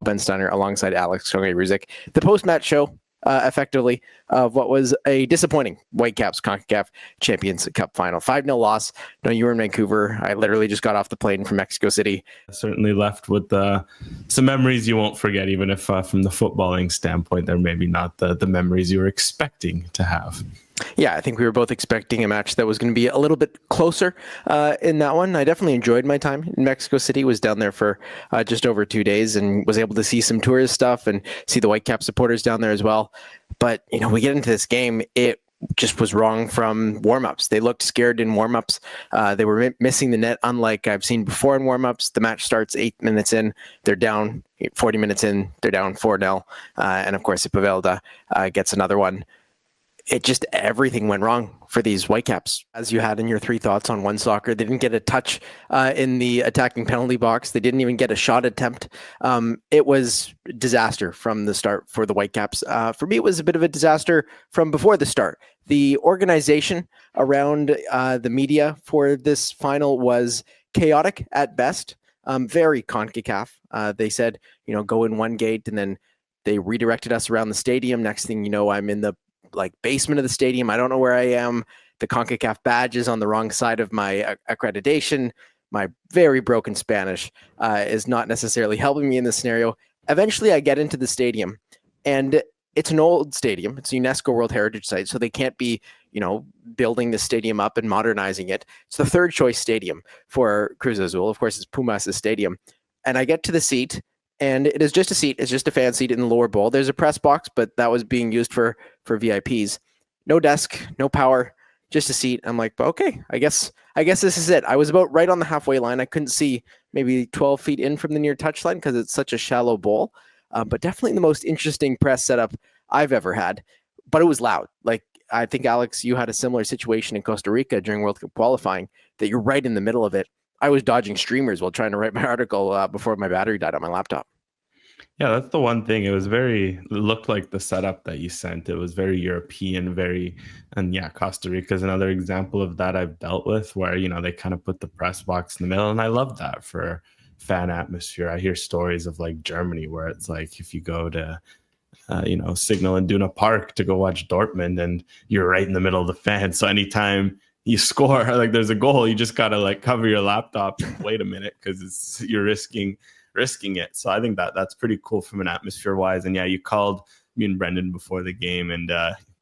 Ben Steiner alongside Alex Gangué Ruzic. The post-match show, effectively, of what was a disappointing Whitecaps CONCACAF Champions Cup final. 5-0 loss. No, you were in Vancouver. I literally just got off the plane from Mexico City. Certainly left with some memories you won't forget, even if from the footballing standpoint, they're maybe not the memories you were expecting to have. Yeah, I think we were both expecting a match that was going to be a little bit closer in that one. I definitely enjoyed my time in Mexico City. Was down there for just over 2 days and was able to see some tourist stuff and see the Whitecap supporters down there as well. But, we get into this game, it just was wrong from warm-ups. They looked scared in warm-ups. They were missing the net, unlike I've seen before in warm-ups. The match starts 8 minutes in. They're down 40 minutes in. They're down 4-0. And, of course, Ipavelda gets another one. It just, everything went wrong for these Whitecaps. As you had in your 3 thoughts on One Soccer, they didn't get a touch in the attacking penalty box. They didn't even get a shot attempt. It was disaster from the start for the Whitecaps. For me, it was a bit of a disaster from before the start. The organization around the media for this final was chaotic at best, very CONCACAF. They said, go in one gate, and then they redirected us around the stadium. Next thing you know, I'm in the basement of the stadium. I don't know where I am. The CONCACAF badge is on the wrong side of my accreditation. My very broken Spanish is not necessarily helping me in this scenario. Eventually, I get into the stadium, and it's an old stadium. It's a UNESCO World Heritage Site, so they can't be, building the stadium up and modernizing it. It's the third choice stadium for Cruz Azul. Of course, it's Pumas' stadium. And I get to the seat, and it is just a seat. It's just a fan seat in the lower bowl. There's a press box, but that was being used for VIPs. No desk, no power, just a seat. I'm like, okay, I guess this is it. I was about right on the halfway line. I couldn't see maybe 12 feet in from the near touchline because it's such a shallow bowl. But definitely the most interesting press setup I've ever had. But it was loud. I think, Alex, you had a similar situation in Costa Rica during World Cup qualifying that you're right in the middle of it. I was dodging streamers while trying to write my article before my battery died on my laptop. Yeah, that's the one thing. It looked like the setup that you sent. It was very European, Costa Rica is another example of that I've dealt with where, they kind of put the press box in the middle. And I love that for fan atmosphere. I hear stories of Germany where it's if you go to, Signal Iduna Park to go watch Dortmund and you're right in the middle of the fans. So anytime you score, there's a goal, you just got to cover your laptop and wait a minute because you're risking it. So I think that's pretty cool from an atmosphere wise. And yeah, you called me and Brendan before the game and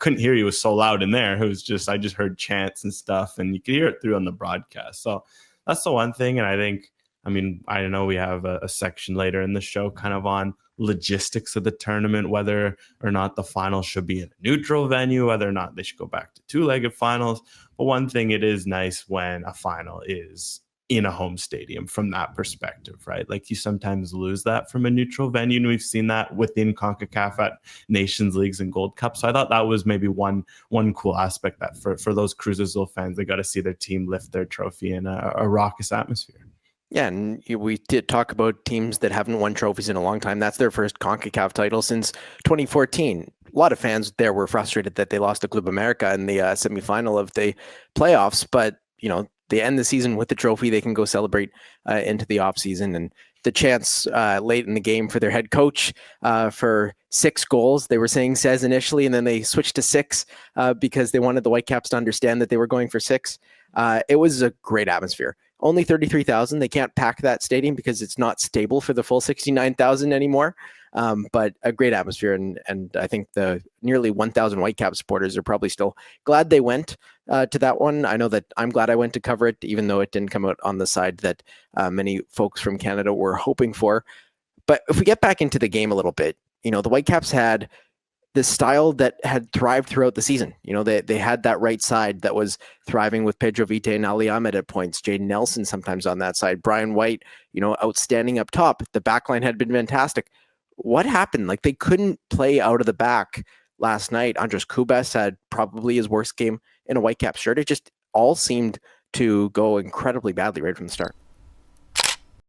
couldn't hear you. It was so loud in there. It was just, I just heard chants and stuff and you could hear it through on the broadcast. So that's the one thing. And I know we have a section later in the show kind of on logistics of the tournament, whether or not the final should be in a neutral venue, whether or not they should go back to 2-legged finals. But one thing, it is nice when a final is in a home stadium from that perspective, right? You sometimes lose that from a neutral venue, and we've seen that within CONCACAF at Nations Leagues and Gold Cup. So I thought that was maybe one cool aspect that for those Cruz Azul fans, they got to see their team lift their trophy in a raucous atmosphere. Yeah, and we did talk about teams that haven't won trophies in a long time. That's their first CONCACAF title since 2014. A lot of fans there were frustrated that they lost to Club America in the semifinal of the playoffs, but they end the season with the trophy. They can go celebrate into the offseason. And the chance late in the game for their head coach for 6 goals, they were saying says initially, and then they switched to 6 because they wanted the Whitecaps to understand that they were going for 6. It was a great atmosphere. Only 33,000. They can't pack that stadium because it's not stable for the full 69,000 anymore. But a great atmosphere. And I think the nearly 1,000 Whitecap supporters are probably still glad they went to that one. I know that I'm glad I went to cover it, even though it didn't come out on the side that many folks from Canada were hoping for. But if we get back into the game a little bit, the Whitecaps had this style that had thrived throughout the season. They had that right side that was thriving with Pedro Vite and Ali Ahmed at points, Jaden Nelson sometimes on that side, Brian White, outstanding up top. The backline had been fantastic. What happened? They couldn't play out of the back last night. Andres Kubas had probably his worst game in a Whitecap shirt. It just all seemed to go incredibly badly right from the start.